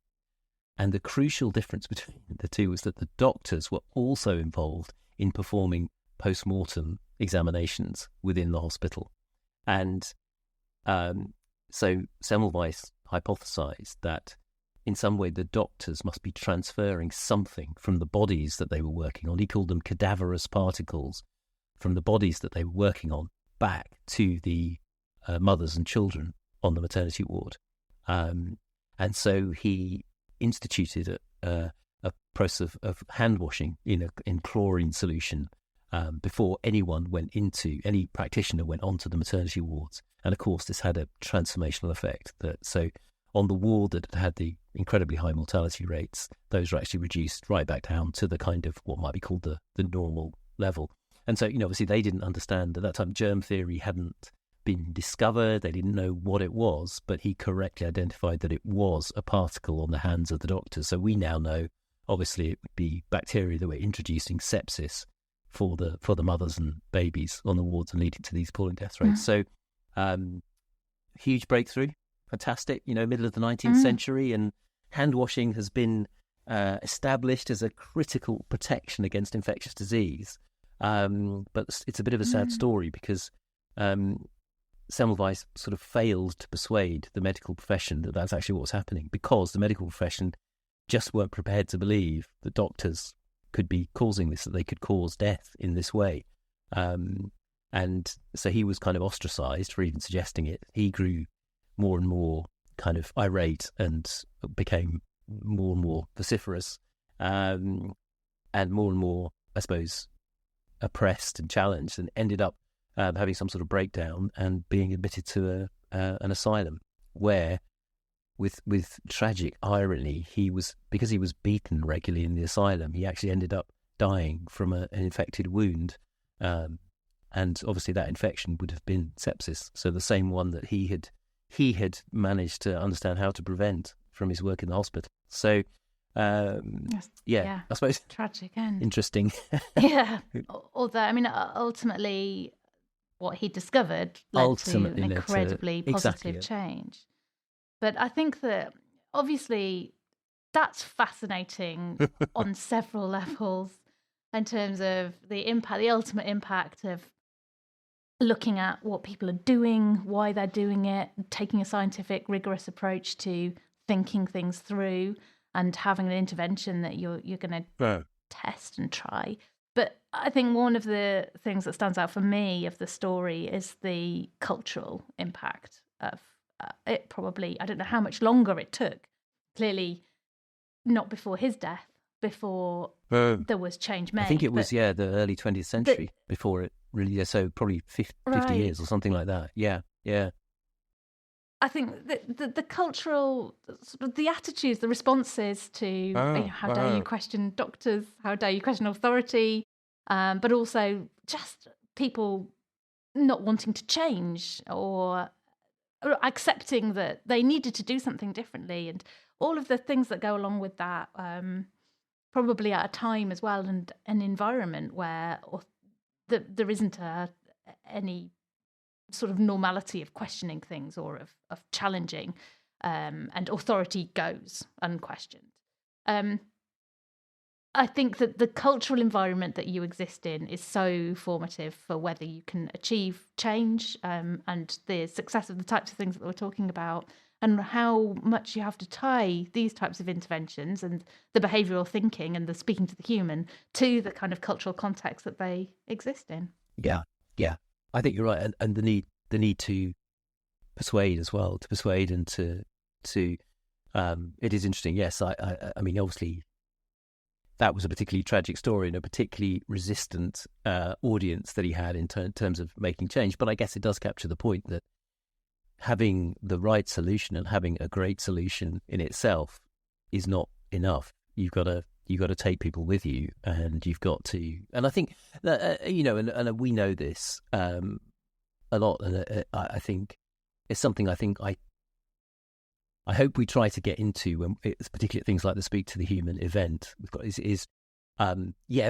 And the crucial difference between the two was that the doctors were also involved in performing post-mortem examinations within the hospital. And so Semmelweis hypothesized that in some way the doctors must be transferring something from the bodies that they were working on. He called them cadaverous particles from the bodies that they were working on back to the mothers and children on the maternity ward. And so he instituted a process of hand washing in chlorine solution before any practitioner went onto the maternity wards. And of course, this had a transformational effect. So on the ward that had the incredibly high mortality rates, those were actually reduced right back down to the kind of what might be called the normal level. And so, obviously they didn't understand at that time, germ theory hadn't been discovered. They didn't know what it was, but he correctly identified that it was a particle on the hands of the doctors. So we now know, obviously, it would be bacteria that were introducing sepsis for the mothers and babies on the wards and leading to these appalling death rates. So huge breakthrough, fantastic, middle of the 19th century, and hand washing has been established as a critical protection against infectious disease. But it's a bit of a sad story because Semmelweis sort of failed to persuade the medical profession that that's actually what was happening, because the medical profession just weren't prepared to believe that doctors could be causing this, that they could cause death in this way. And so he was kind of ostracized for even suggesting it. He grew more and more kind of irate and became more and more vociferous, and more, I suppose, oppressed and challenged, and ended up having some sort of breakdown and being admitted to an asylum where, with tragic irony, because he was beaten regularly in the asylum, he actually ended up dying from an infected wound. And obviously that infection would have been sepsis. So the same one that he had managed to understand how to prevent from his work in the hospital. So, I suppose tragic and interesting. Yeah. Although, I mean, ultimately, what he discovered led to an incredibly positive change. But I think that obviously that's fascinating on several levels in terms of the impact, the ultimate impact of looking at what people are doing, why they're doing it, taking a scientific, rigorous approach to thinking things through and having an intervention that you're going to test and try. But I think one of the things that stands out for me of the story is the cultural impact of it. Probably, I don't know how much longer it took. Clearly not before his death, before there was change made. I think it was, the early 20th century before it really, so probably 50 years or something like that. Yeah. I think the cultural, sort of the attitudes, the responses to how dare you question doctors, how dare you question authority, but also just people not wanting to change or accepting that they needed to do something differently, and all of the things that go along with that, probably at a time as well and an environment where there isn't any sort of normality of questioning things or of challenging, and authority goes unquestioned. I think that the cultural environment that you exist in is so formative for whether you can achieve change, and the success of the types of things that we're talking about, and how much you have to tie these types of interventions and the behavioural thinking and the speaking to the human to the kind of cultural context that they exist in. Yeah. I think you're right, and the need to persuade as well, and to it is interesting. Yes, I mean, obviously, that was a particularly tragic story and a particularly resistant audience that he had in terms of making change. But I guess it does capture the point that having the right solution and having a great solution in itself is not enough. You've got to take people with you, and you've got to. And I think that and we know this a lot, and I think it's something I hope we try to get into when it's particularly things like the Speak to the Human event we've got is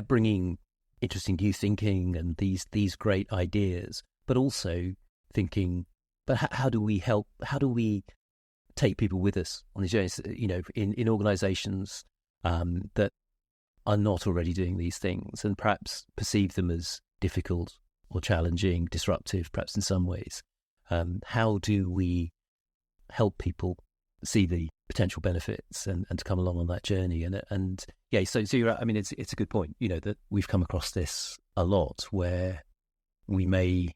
bringing interesting new thinking and these great ideas, but also thinking, but how do we help? How do we take people with us on these journeys? In organisations that are not already doing these things and perhaps perceive them as difficult or challenging, disruptive, perhaps in some ways. How do we help people see the potential benefits and to come along on that journey? So you're right. I mean, it's a good point, that we've come across this a lot, where we may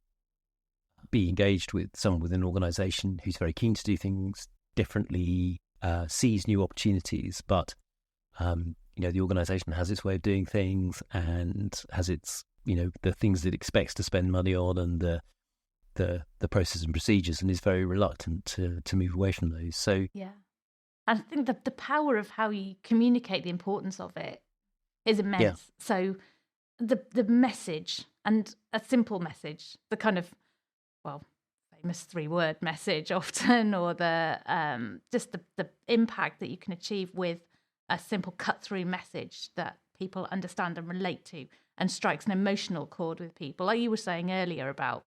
be engaged with someone within an organisation who's very keen to do things differently, sees new opportunities, but the organisation has its way of doing things and has its the things it expects to spend money on and the process and procedures, and is very reluctant to move away from those. So yeah, I think the power of how you communicate the importance of it is immense. Yeah. So the message, and a simple message, the kind of famous 3-word message often, or the just the impact that you can achieve with a simple cut-through message that people understand and relate to and strikes an emotional chord with people, like you were saying earlier about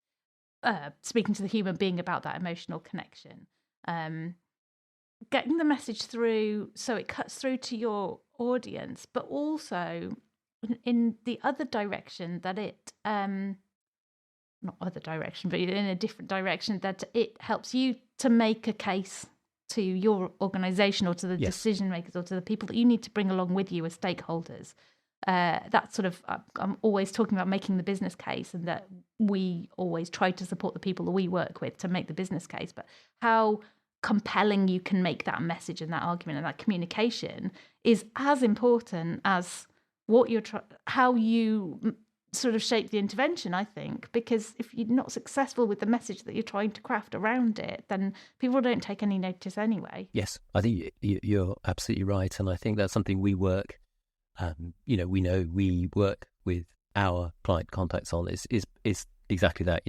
speaking to the human being, about that emotional connection, getting the message through so it cuts through to your audience, but also in the other direction that it not other direction, but in a different direction, that it helps you to make a case to your organisation or to the decision makers or to the people that you need to bring along with you as stakeholders. That sort of, I'm always talking about making the business case, and that we always try to support the people that we work with to make the business case. But how compelling you can make that message and that argument and that communication is as important as what how you sort of shape the intervention, I think, because if you're not successful with the message that you're trying to craft around it, then people don't take any notice anyway. Yes, I think you're absolutely right, and I think that's something we work. We work with our client contacts on is exactly that.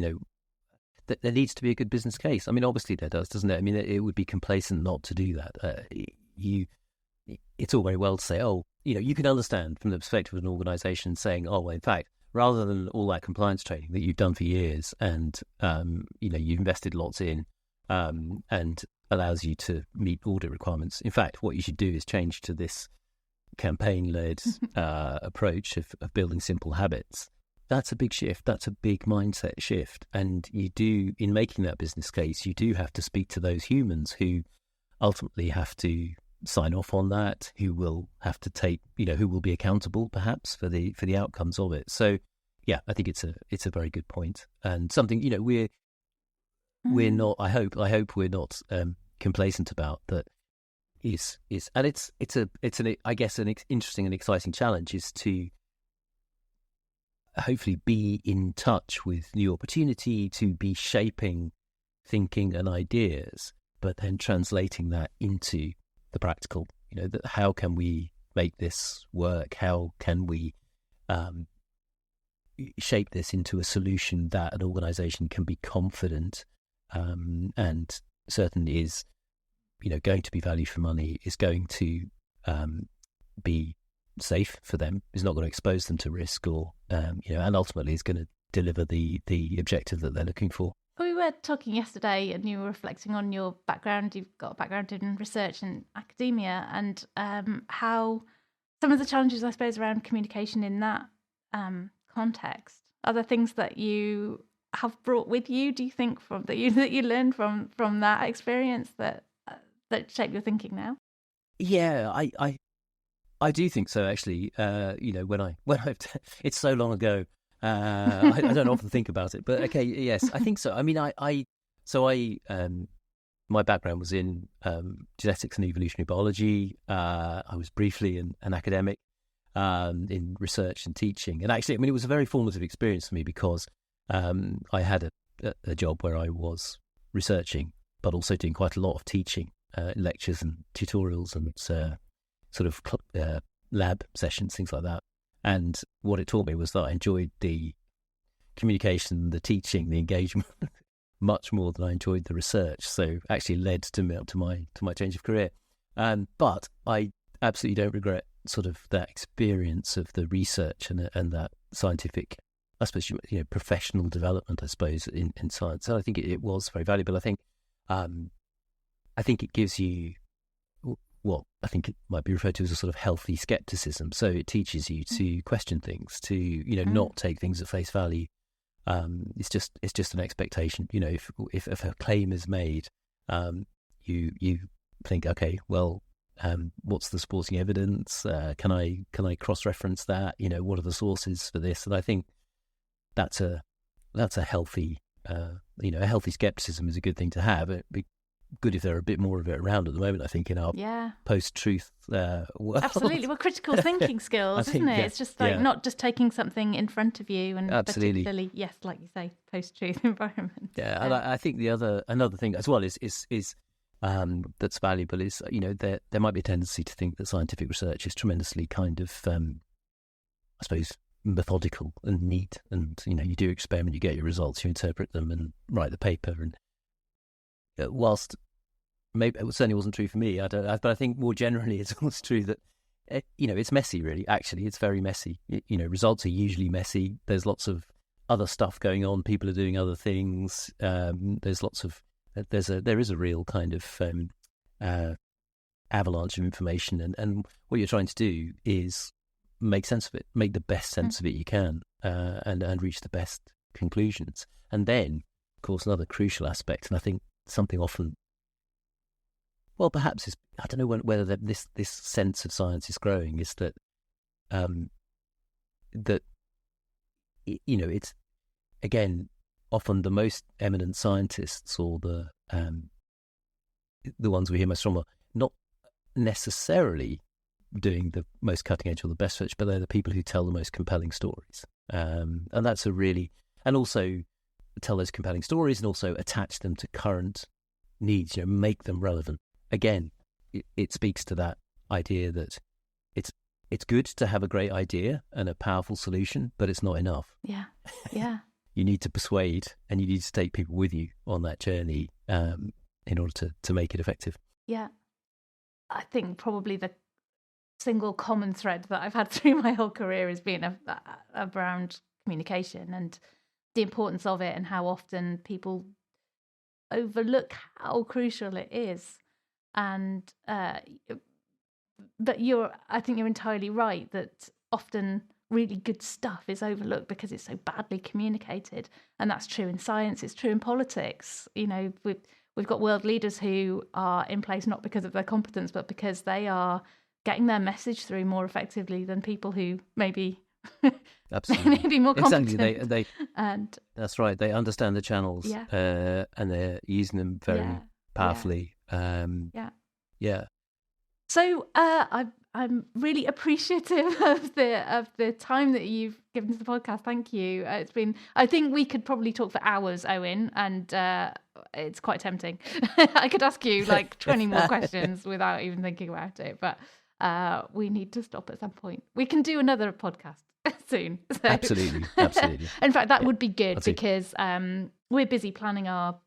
That there needs to be a good business case. I mean, obviously there does, doesn't it? I mean, it would be complacent not to do that. It's all very well to say, you can understand from the perspective of an organisation saying, in fact, rather than all that compliance training that you've done for years and you've invested lots in and allows you to meet audit requirements. In fact, what you should do is change to this campaign-led approach of building simple habits. That's a big shift. That's a big mindset shift. And in making that business case, you do have to speak to those humans who ultimately have to sign off on that, who will have to take, who will be accountable perhaps for the outcomes of it. So yeah, I think it's a very good point, and something, we're not, I hope we're not complacent about that. and it's an I guess an interesting and exciting challenge is to hopefully be in touch with new opportunity, to be shaping thinking and ideas, but then translating that into the practical. That how can we make this work? How can we shape this into a solution that an organisation can be confident and certain is, going to be value for money, is going to be safe for them, is not going to expose them to risk, or and ultimately is going to deliver the objective that they're looking for. We were talking yesterday, and you were reflecting on your background. You've got a background in research and academia, and how some of the challenges, I suppose, around communication in that context. Are there things that you have brought with you, do you think, from that you learned from that experience that shape your thinking now? Yeah, I do think so. Actually, when I it's so long ago, I don't often think about it. But okay, yes, I think so. I mean, my background was in genetics and evolutionary biology. I was briefly an academic in research and teaching, and actually, I mean, it was a very formative experience for me because I had a job where I was researching, but also doing quite a lot of teaching, lectures and tutorials and sort of lab sessions, things like that. And what it taught me was that I enjoyed the communication, the teaching, the engagement much more than I enjoyed the research. So actually led to my change of career. But I absolutely don't regret sort of that experience of the research and that scientific, I suppose, professional development, I suppose, in science. So I think it was very valuable. I think it gives you what I think it might be referred to as a sort of healthy skepticism. So it teaches you to question things, to not take things at face value. It's just an expectation. If a claim is made, you think, okay, well, what's the supporting evidence? Can I cross-reference that? What are the sources for this? And I think that's a healthy a healthy skepticism is a good thing to have. It'd be good if there are a bit more of it around at the moment, I think, in our post-truth world. Absolutely. Well, critical thinking skills, isn't it? It's just like not just taking something in front of you, and absolutely, particularly, yes, like you say, post-truth environment. Yeah, and I think another thing as well is that's valuable is, there might be a tendency to think that scientific research is tremendously kind of, I suppose, methodical and neat, and you do experiment, you get your results, you interpret them and write the paper, and whilst maybe it certainly wasn't true for me, but I think more generally it's almost true that it's messy, really. Actually, it's very messy. Results are usually messy. There's lots of other stuff going on. People are doing other things. There's lots of there is a real kind of avalanche of information, and what you're trying to do is make sense of it, make the best sense of it you can, and reach the best conclusions. And then, of course, another crucial aspect, and I think something often, well, perhaps is, I don't know whether this sense of science is growing, is that it's, again, often the most eminent scientists, or the ones we hear most from, are not necessarily doing the most cutting edge or the best research, but they're the people who tell the most compelling stories, and that's and also tell those compelling stories, and also attach them to current needs, make them relevant. Again, it speaks to that idea that it's good to have a great idea and a powerful solution, but it's not enough. Yeah. You need to persuade, and you need to take people with you on that journey in order to make it effective. Yeah. I think probably the single common thread that I've had through my whole career is being around communication and the importance of it, and how often people overlook how crucial it is. And but I think you're entirely right that often really good stuff is overlooked because it's so badly communicated, and that's true in science. It's true in politics. We've got world leaders who are in place not because of their competence, but because they are getting their message through more effectively than people who maybe maybe more competent. Exactly. And that's right. They understand the channels, and they're using them very powerfully. So I'm really appreciative of the time that you've given to the podcast. Thank you. It's been. I think we could probably talk for hours, Owen, and it's quite tempting. I could ask you like 20 more questions without even thinking about it, but we need to stop at some point. We can do another podcast soon. So. Absolutely. In fact, that would be good because we're busy planning our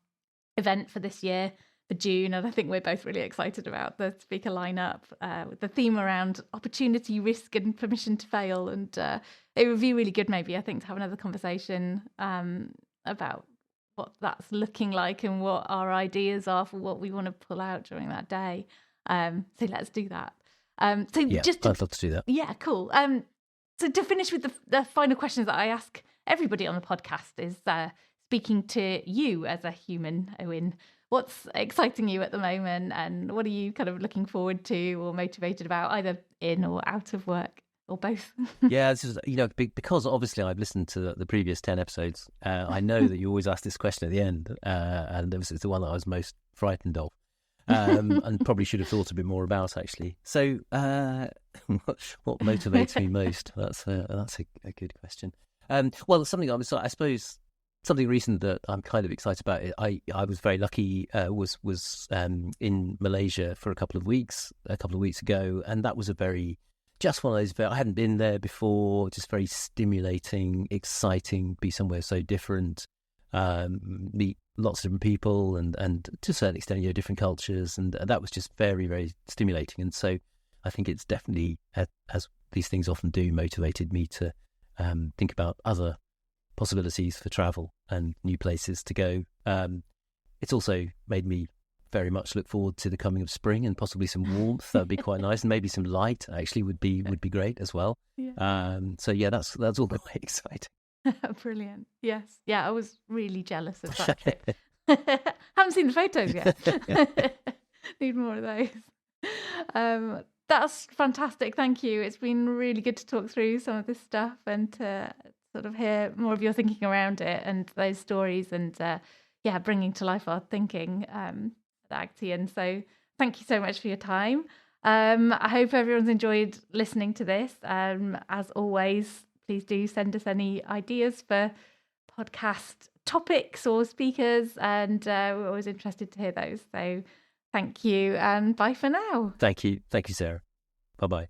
event for this year. For June, and I think we're both really excited about the speaker lineup with the theme around opportunity, risk, and permission to fail. And it would be really good, maybe, I think, to have another conversation about what that's looking like and what our ideas are for what we want to pull out during that day. So let's do that. I'd love to do that. Yeah, cool. So to finish with the final questions that I ask everybody on the podcast is speaking to you as a human, Owen. What's exciting you at the moment, and what are you kind of looking forward to or motivated about, either in or out of work, or both? Yeah, this is, because obviously I've listened to the previous 10 episodes. I know that you always ask this question at the end, and it's the one that I was most frightened of, and probably should have thought a bit more about, actually. So, what motivates me most? That's a good question. Well, something I suppose. Something recent that I'm kind of excited about. I was very lucky. Was in Malaysia for a couple of weeks ago, and that was just one of those. I hadn't been there before. Just very stimulating, exciting. Be somewhere so different. Meet lots of different people, and to a certain extent, different cultures, and that was just very, very stimulating. And so, I think it's definitely, as these things often do, motivated me to think about other possibilities for travel and new places to go. It's also made me very much look forward to the coming of spring and possibly some warmth. That would be quite nice, and maybe some light actually would be great as well. Yeah. So yeah, that's all quite exciting. Brilliant. Yes. Yeah, I was really jealous of that trip. Haven't seen the photos yet. Need more of those. That's fantastic. Thank you. It's been really good to talk through some of this stuff and to sort of hear more of your thinking around it and those stories and bringing to life our thinking at Acteon. So thank you so much for your time. I hope everyone's enjoyed listening to this. As always, please do send us any ideas for podcast topics or speakers, and we're always interested to hear those. So thank you, and bye for now. Thank you, Sarah. Bye-bye.